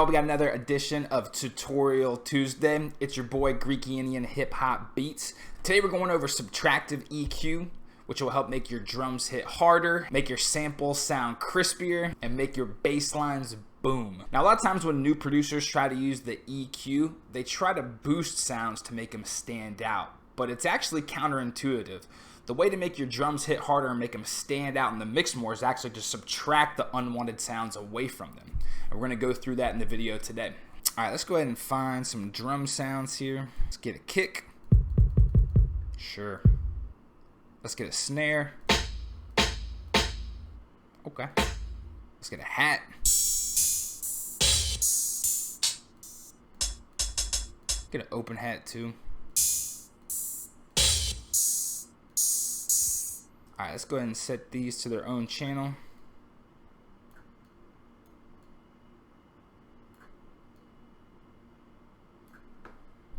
y'all? We got another edition of Tutorial Tuesday. It's your boy Greeky Indian Hip Hop Beats. Today we're going over Subtractive EQ, which will help make your drums hit harder, make your samples sound crispier, and make your bass lines boom. Now a lot of times when new producers try to use the EQ, they try to boost sounds to make them stand out, but it's actually counterintuitive. The way to make your drums hit harder and make them stand out in the mix more is actually to subtract the unwanted sounds away from them. And we're going to go through that in the video today. Alright, let's go ahead and find some drum sounds here. Let's get a kick. Sure. Let's get a snare. Okay. Let's get a hat. Get an open hat too. Alright, let's go ahead and set these to their own channel.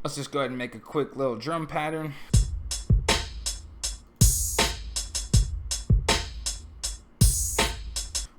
Let's just go ahead and make a quick little drum pattern.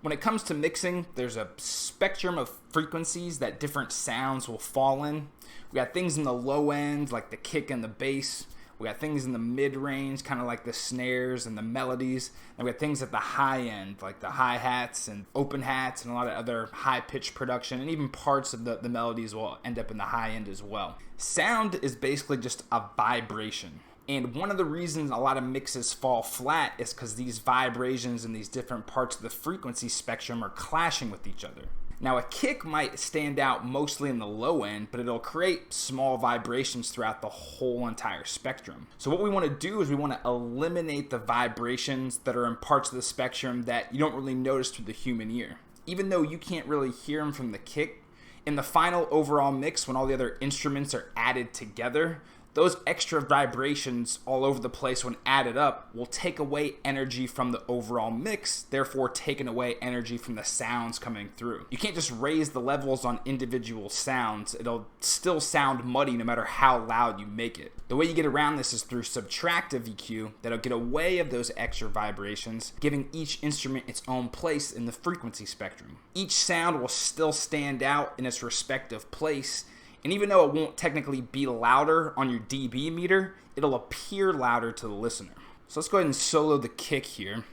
When it comes to mixing, there's a spectrum of frequencies that different sounds will fall in. We got things in the low end, like the kick and the bass. We got things in the mid-range, kind of like the snares and the melodies. And we got things at the high end, like the hi-hats and open hats and a lot of other high-pitched production. And even parts of the melodies will end up in the high end as well. Sound is basically just a vibration. And one of the reasons a lot of mixes fall flat is because these vibrations in these different parts of the frequency spectrum are clashing with each other. Now a kick might stand out mostly in the low end, but it'll create small vibrations throughout the whole entire spectrum. So what we want to do is we want to eliminate the vibrations that are in parts of the spectrum that you don't really notice through the human ear. Even though you can't really hear them from the kick, in the final overall mix when all the other instruments are added together, those extra vibrations all over the place when added up will take away energy from the overall mix, therefore taking away energy from the sounds coming through. You can't just raise the levels on individual sounds. It'll still sound muddy no matter how loud you make it. The way you get around this is through subtractive EQ that'll get away of those extra vibrations, giving each instrument its own place in the frequency spectrum. Each sound will still stand out in its respective place, and even though it won't technically be louder on your dB meter, it'll appear louder to the listener. So let's go ahead and solo the kick here.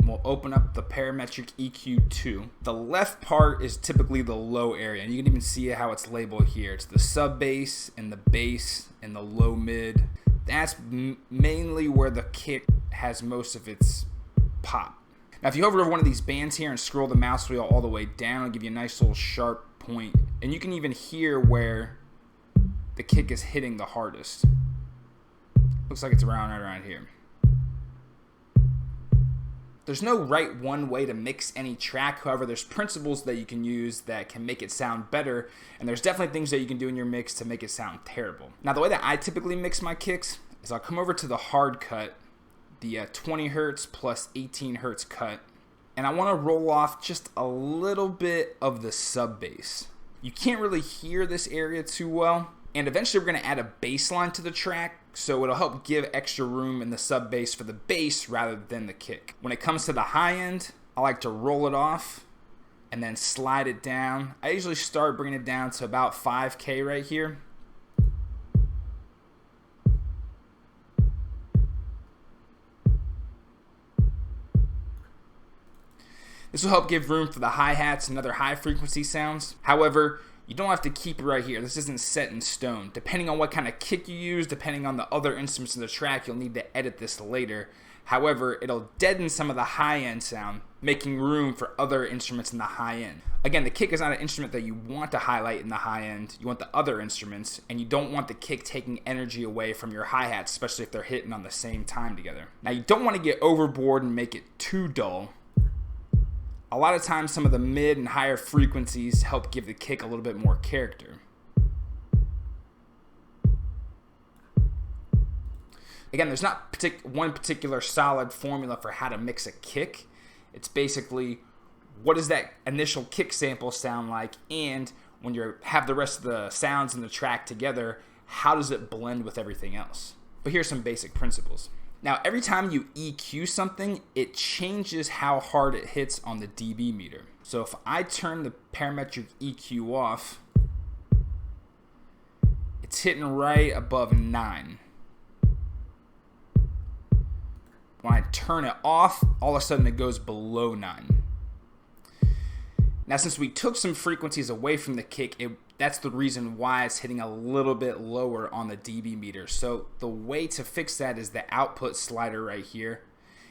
And we'll open up the parametric EQ2. The left part is typically the low area, and you can even see how it's labeled here. It's the sub bass and the bass and the low mid. That's mainly where the kick has most of its pop. Now if you hover over one of these bands here and scroll the mouse wheel all the way down, it'll give you a nice little sharp point, and you can even hear where the kick is hitting the hardest. Looks like it's right around here. There's no right one way to mix any track. However, there's principles that you can use that can make it sound better, and there's definitely things that you can do in your mix to make it sound terrible. Now the way that I typically mix my kicks is I'll come over to the hard cut, the 20 hertz plus 18 hertz cut, and I want to roll off just a little bit of the sub bass. You can't really hear this area too well, and eventually we're going to add a bass line to the track, so it'll help give extra room in the sub bass for the bass rather than the kick. When it comes to the high end, I like to roll it off and then slide it down. I usually start bringing it down to about 5K right here. This will help give room for the hi-hats and other high frequency sounds. However, you don't have to keep it right here. This isn't set in stone. Depending on what kind of kick you use, depending on the other instruments in the track, you'll need to edit this later. However, it'll deaden some of the high-end sound, making room for other instruments in the high end. Again, the kick is not an instrument that you want to highlight in the high end. You want the other instruments, and you don't want the kick taking energy away from your hi-hats, especially if they're hitting on the same time together. Now, you don't want to get overboard and make it too dull. A lot of times some of the mid and higher frequencies help give the kick a little bit more character. Again, there's not one particular solid formula for how to mix a kick. It's basically what does that initial kick sample sound like, and when you have the rest of the sounds in the track together, how does it blend with everything else? But here's some basic principles. Now, every time you EQ something, it changes how hard it hits on the dB meter. So if I turn the parametric EQ off, it's hitting right above 9. When I turn it off, all of a sudden it goes below 9. Now, since we took some frequencies away from the kick, that's the reason why it's hitting a little bit lower on the dB meter. So the way to fix that is the output slider right here,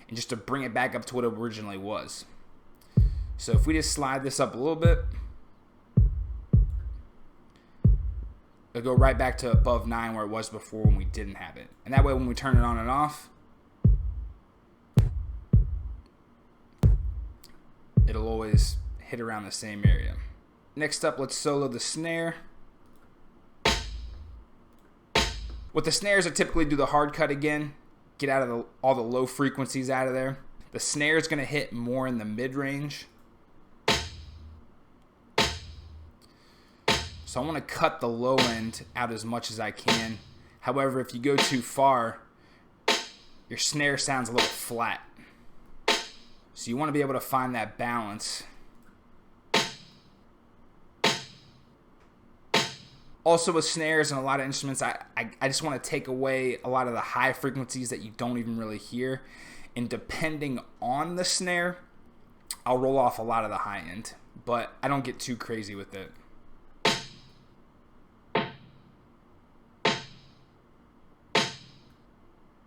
and just to bring it back up to what it originally was. So if we just slide this up a little bit, it'll go right back to above 9 where it was before when we didn't have it. And that way when we turn it on and off, it'll always hit around the same area. Next up, let's solo the snare. With the snares, I typically do the hard cut again. Get out of all the low frequencies out of there. The snare is going to hit more in the mid-range. So I want to cut the low end out as much as I can. However, if you go too far, your snare sounds a little flat. So you want to be able to find that balance. Also with snares and a lot of instruments, I just want to take away a lot of the high frequencies that you don't even really hear. And depending on the snare, I'll roll off a lot of the high end. But I don't get too crazy with it.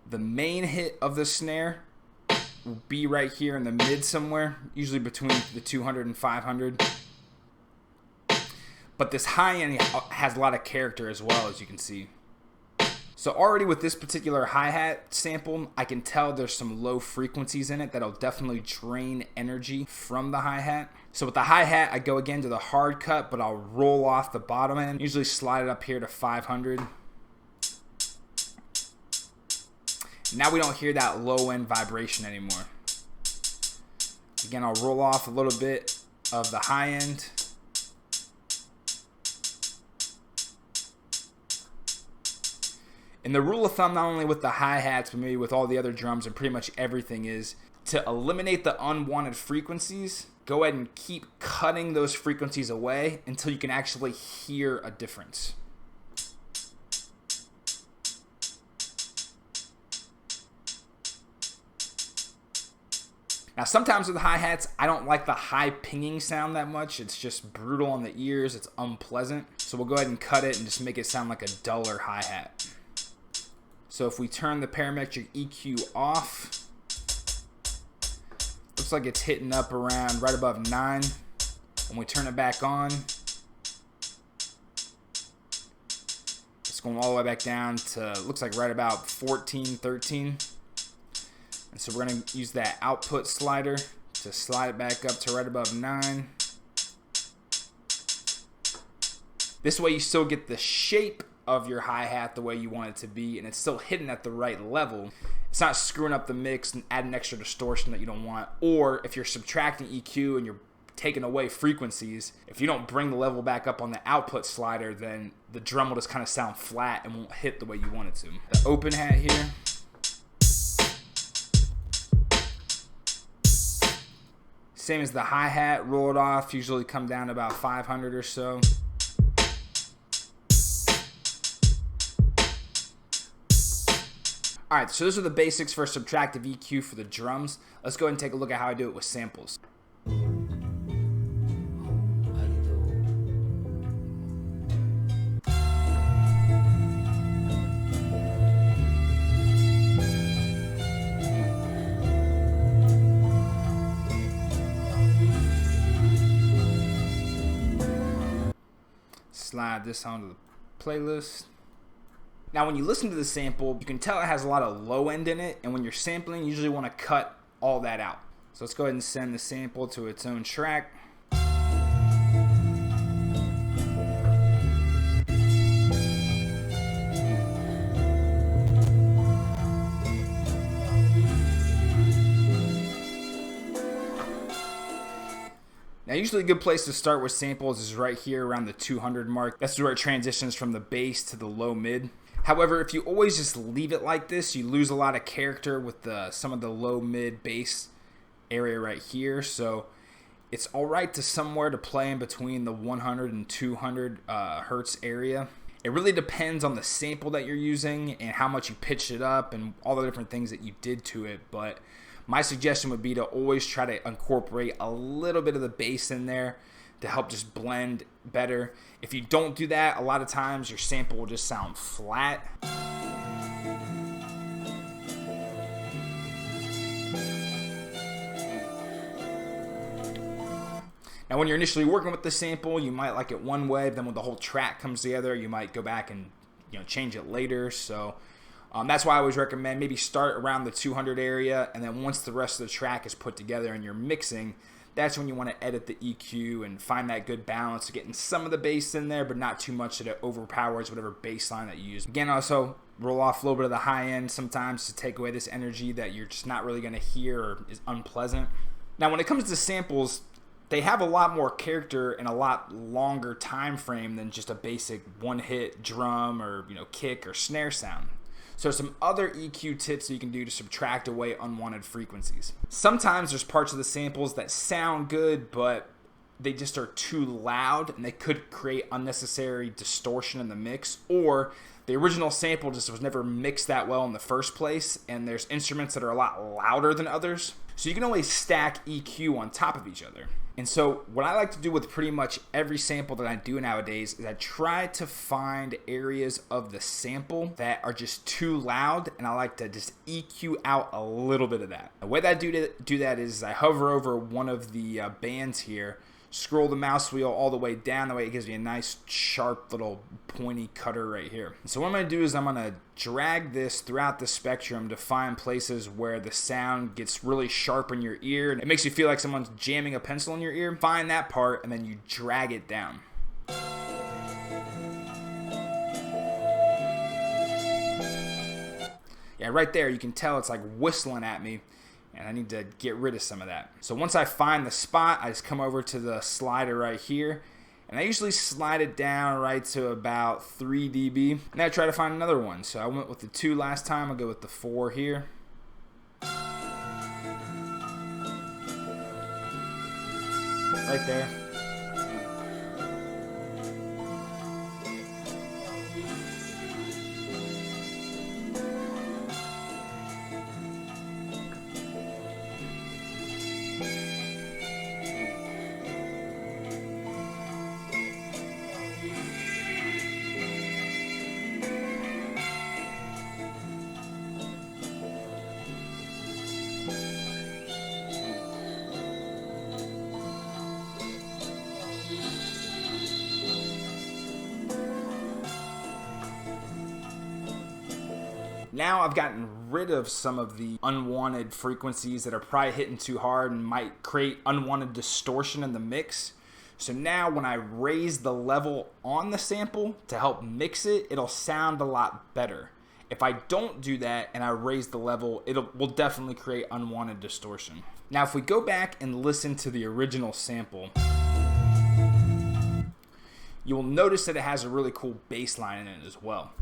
The main hit of the snare will be right here in the mid somewhere, usually between the 200 and 500. But this high end has a lot of character as well, as you can see. So already with this particular hi-hat sample, I can tell there's some low frequencies in it that'll definitely drain energy from the hi-hat. So with the hi-hat, I go again to the hard cut, but I'll roll off the bottom end, usually slide it up here to 500. Now we don't hear that low end vibration anymore. Again, I'll roll off a little bit of the high end. And the rule of thumb, not only with the hi-hats, but maybe with all the other drums and pretty much everything, is to eliminate the unwanted frequencies. Go ahead and keep cutting those frequencies away until you can actually hear a difference. Now, sometimes with the hi-hats, I don't like the high pinging sound that much. It's just brutal on the ears. It's unpleasant. So we'll go ahead and cut it and just make it sound like a duller hi-hat. So if we turn the parametric EQ off, looks like it's hitting up around right above 9. When we turn it back on, it's going all the way back down to, looks like right about 14, 13. And so we're going to use that output slider to slide it back up to right above 9. This way you still get the shape of your hi-hat the way you want it to be, and it's still hitting at the right level. It's not screwing up the mix and adding extra distortion that you don't want. Or if you're subtracting EQ and you're taking away frequencies, if you don't bring the level back up on the output slider, then the drum will just kind of sound flat and won't hit the way you want it to. The open hat here. Same as the hi-hat, roll it off, usually come down to about 500 or so. Alright, so those are the basics for subtractive EQ for the drums. Let's go ahead and take a look at how I do it with samples. Slide this onto the playlist. Now when you listen to the sample, you can tell it has a lot of low end in it, and when you're sampling, you usually want to cut all that out. So let's go ahead and send the sample to its own track. Now usually a good place to start with samples is right here around the 200 mark. That's where it transitions from the bass to the low mid. However, if you always just leave it like this, you lose a lot of character with some of the low mid bass area right here. So it's all right to somewhere to play in between the 100 and 200 hertz area. It really depends on the sample that you're using and how much you pitched it up and all the different things that you did to it. But my suggestion would be to always try to incorporate a little bit of the bass in there to help just blend better. If you don't do that, a lot of times your sample will just sound flat. Now, when you're initially working with the sample, you might like it one way, then when the whole track comes together, you might go back and change it later. So that's why I always recommend maybe start around the 200 area, and then once the rest of the track is put together and you're mixing, that's when you want to edit the EQ and find that good balance of getting some of the bass in there, but not too much that it overpowers whatever bass line that you use. Again, also roll off a little bit of the high end sometimes to take away this energy that you're just not really going to hear or is unpleasant. Now, when it comes to samples, they have a lot more character and a lot longer time frame than just a basic one-hit drum or kick or snare sound. So some other EQ tips that you can do to subtract away unwanted frequencies. Sometimes there's parts of the samples that sound good, but they just are too loud and they could create unnecessary distortion in the mix, or the original sample just was never mixed that well in the first place, and there's instruments that are a lot louder than others. So you can always stack EQ on top of each other. And so what I like to do with pretty much every sample that I do nowadays is I try to find areas of the sample that are just too loud, and I like to just EQ out a little bit of that. The way that I do that is I hover over one of the bands here, scroll the mouse wheel all the way down, that way it gives me a nice sharp little pointy cutter right here. So what I'm going to do is I'm going to drag this throughout the spectrum to find places where the sound gets really sharp in your ear and it makes you feel like someone's jamming a pencil in your ear. Find that part and then you drag it down. Yeah, right there you can tell it's like whistling at me, and I need to get rid of some of that. So once I find the spot, I just come over to the slider right here, and I usually slide it down right to about 3 dB. And I try to find another one. So I went with the 2 last time, I'll go with the 4 here. Right there. Now I've gotten rid of some of the unwanted frequencies that are probably hitting too hard and might create unwanted distortion in the mix. So now when I raise the level on the sample to help mix it, it'll sound a lot better. If I don't do that and I raise the level, will definitely create unwanted distortion. Now if we go back and listen to the original sample, you will notice that it has a really cool bass line in it as well.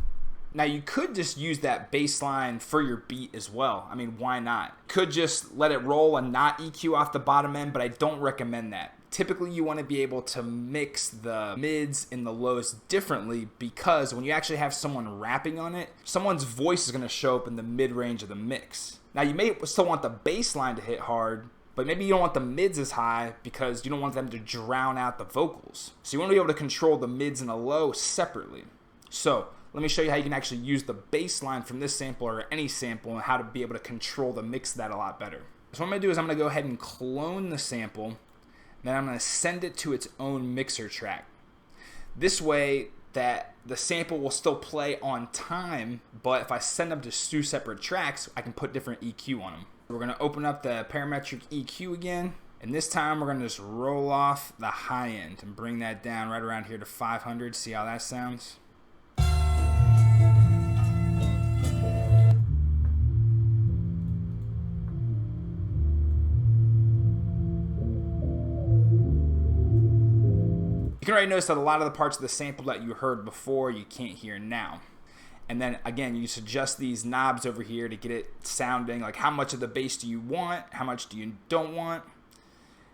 Now you could just use that bass line for your beat as well. I mean, why not? Could just let it roll and not EQ off the bottom end, but I don't recommend that. Typically you want to be able to mix the mids and the lows differently, because when you actually have someone rapping on it, someone's voice is going to show up in the mid-range of the mix. Now you may still want the bass line to hit hard, but maybe you don't want the mids as high because you don't want them to drown out the vocals. So you want to be able to control the mids and the low separately. So let me show you how you can actually use the bass line from this sample or any sample and how to be able to control the mix of that a lot better. So what I'm going to do is I'm going to go ahead and clone the sample, then I'm going to send it to its own mixer track. This way that the sample will still play on time, but if I send them to 2 separate tracks, I can put different EQ on them. We're going to open up the parametric EQ again, and this time we're going to just roll off the high end and bring that down right around here to 500. See how that sounds? You can already notice that a lot of the parts of the sample that you heard before you can't hear now. And then again, you just adjust these knobs over here to get it sounding like how much of the bass do you want, how much do you don't want.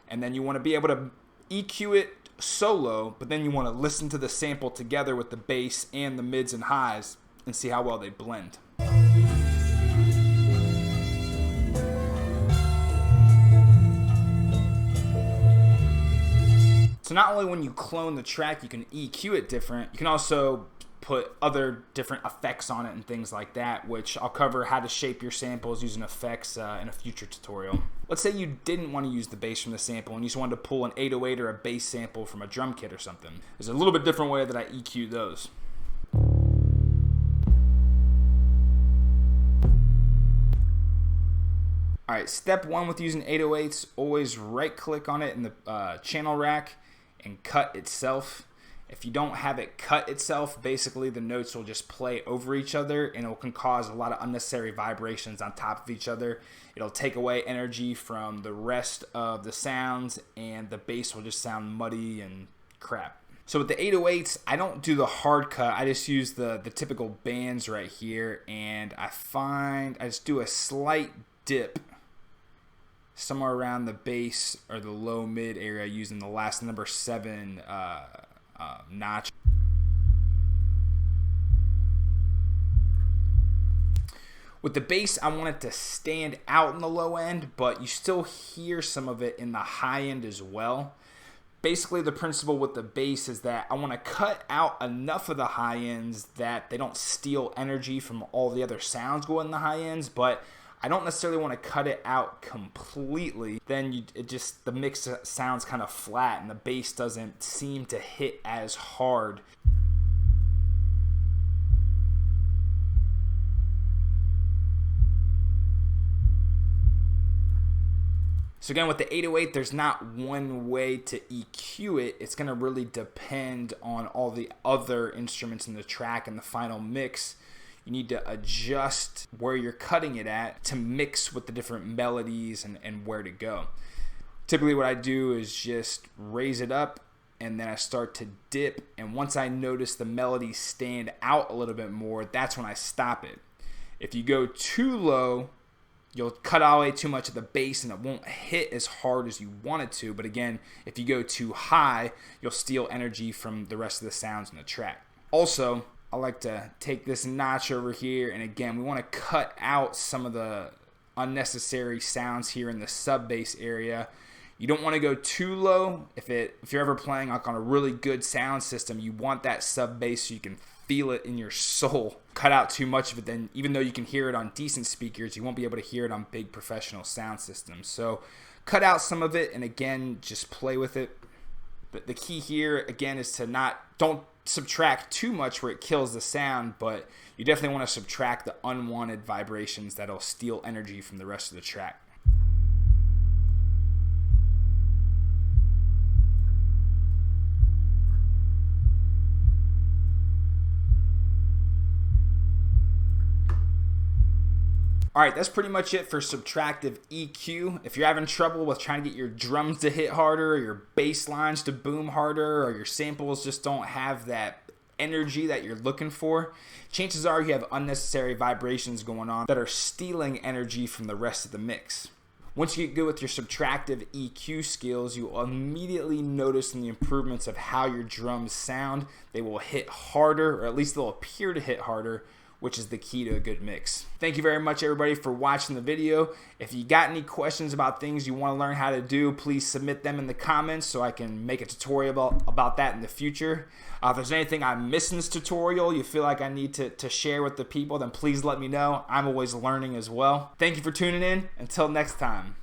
And then you want to be able to EQ it solo, but then you want to listen to the sample together with the bass and the mids and highs and see how well they blend. So not only when you clone the track you can EQ it different, you can also put other different effects on it and things like that, which I'll cover how to shape your samples using effects in a future tutorial. Let's say you didn't want to use the bass from the sample and you just wanted to pull an 808 or a bass sample from a drum kit or something. There's a little bit different way that I EQ those. Alright, step one with using 808s, always right click on it in the channel rack and cut itself. If you don't have it cut itself, basically the notes will just play over each other and it can cause a lot of unnecessary vibrations on top of each other. It'll take away energy from the rest of the sounds and the bass will just sound muddy and crap. So with the 808s, I don't do the hard cut. I just use the typical bands right here, and I just do a slight dip somewhere around the bass or the low mid area using the last number 7 notch. With the bass, I want it to stand out in the low end, but you still hear some of it in the high end as well. Basically, the principle with the bass is that I want to cut out enough of the high ends that they don't steal energy from all the other sounds going in the high ends, but I don't necessarily want to cut it out completely. Then the mix sounds kind of flat and the bass doesn't seem to hit as hard. So again, with the 808, there's not one way to EQ it. It's going to really depend on all the other instruments in the track and the final mix. You need to adjust where you're cutting it at to mix with the different melodies and where to go. Typically what I do is just raise it up and then I start to dip, and once I notice the melodies stand out a little bit more, that's when I stop it. If you go too low, you'll cut away too much of the bass and it won't hit as hard as you want it to. But again, if you go too high, you'll steal energy from the rest of the sounds in the track. Also, I like to take this notch over here, and again, we want to cut out some of the unnecessary sounds here in the sub bass area. You don't want to go too low. If you're ever playing like on a really good sound system, you want that sub bass so you can feel it in your soul. Cut out too much of it, then even though you can hear it on decent speakers, you won't be able to hear it on big professional sound systems. So cut out some of it, and again, just play with it. The key here again is to don't subtract too much where it kills the sound, but you definitely want to subtract the unwanted vibrations that'll steal energy from the rest of the track. Alright, that's pretty much it for subtractive EQ. If you're having trouble with trying to get your drums to hit harder, or your bass lines to boom harder, or your samples just don't have that energy that you're looking for, chances are you have unnecessary vibrations going on that are stealing energy from the rest of the mix. Once you get good with your subtractive EQ skills, you will immediately notice the improvements of how your drums sound. They will hit harder, or at least they'll appear to hit harder, which is the key to a good mix. Thank you very much, everybody, for watching the video. If you got any questions about things you want to learn how to do, please submit them in the comments so I can make a tutorial about that in the future. If there's anything I missed in this tutorial you feel like I need to share with the people, then please let me know. I'm always learning as well. Thank you for tuning in. Until next time.